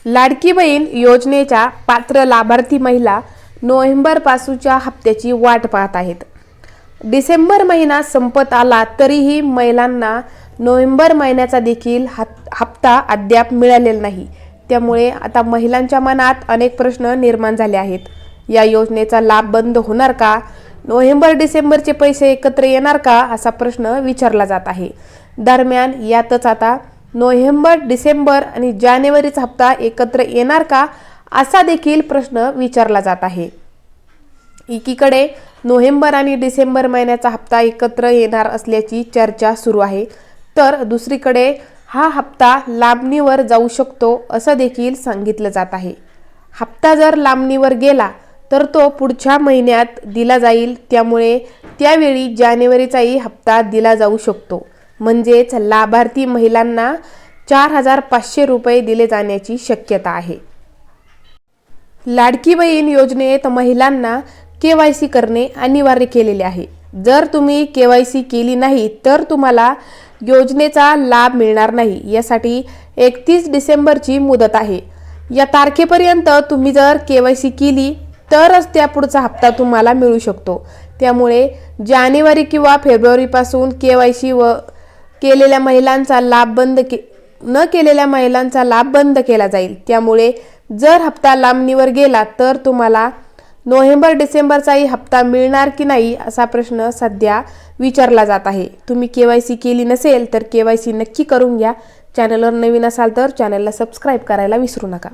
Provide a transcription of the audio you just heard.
लाडकी बहीण योजनेच्या पात्र लाभार्थी महिला नोव्हेंबरपासूनच्या हप्त्याची वाट पाहत आहेत. डिसेंबर महिना संपत आला तरीही महिलांना नोव्हेंबर महिन्याचा देखील हप्ता अद्याप मिळालेला नाही. त्यामुळे आता महिलांच्या मनात अनेक प्रश्न निर्माण झाले आहेत. या योजनेचा लाभ बंद होणार का? नोव्हेंबर डिसेंबरचे पैसे एकत्र येणार का? असा प्रश्न विचारला जात आहे. दरम्यान यातच आता नोव्हेंबर, डिसेंबर आणि जानेवारीचा हप्ता एकत्र येणार का असा देखील प्रश्न विचारला जात आहे. एकीकडे नोव्हेंबर आणि डिसेंबर महिन्याचा हप्ता एकत्र येणार असल्याची चर्चा सुरू आहे, तर दुसरीकडे हा हप्ता लांबणीवर जाऊ शकतो असं देखील सांगितलं जात आहे. हप्ता जर लांबणीवर गेला तर तो पुढच्या महिन्यात दिला जाईल. त्यामुळे त्यावेळी जानेवारीचाही हप्ता दिला जाऊ शकतो. म्हणजेच लाभार्थी महिलांना 4,500 रुपये दिले जाण्याची शक्यता आहे. लाडकी बहीण योजनेत महिलांना KYC करणे अनिवार्य केलेले आहे. जर तुम्ही KYC केली नाही तर तुम्हाला योजनेचा लाभ मिळणार नाही. यासाठी 31 डिसेंबरची मुदत आहे. या तारखेपर्यंत तुम्ही जर KYC केली तरच त्या पुढचा हप्ता तुम्हाला मिळू शकतो. त्यामुळे जानेवारी किंवा फेब्रुवारीपासून KYC व केलेल्या महिलांचा लाभ न केलेल्या महिलांचा लाभ बंद केला जाईल. त्यामुळे जर हप्ता लांबणीवर गेला तर तुम्हाला नोव्हेंबर डिसेंबरचाही हप्ता मिळणार की नाही असा प्रश्न सध्या विचारला जात आहे. तुम्ही KYC केली नसेल तर KYC नक्की करून घ्या. चॅनलवर नवीन असाल तर चॅनलला सबस्क्राईब करायला विसरू नका.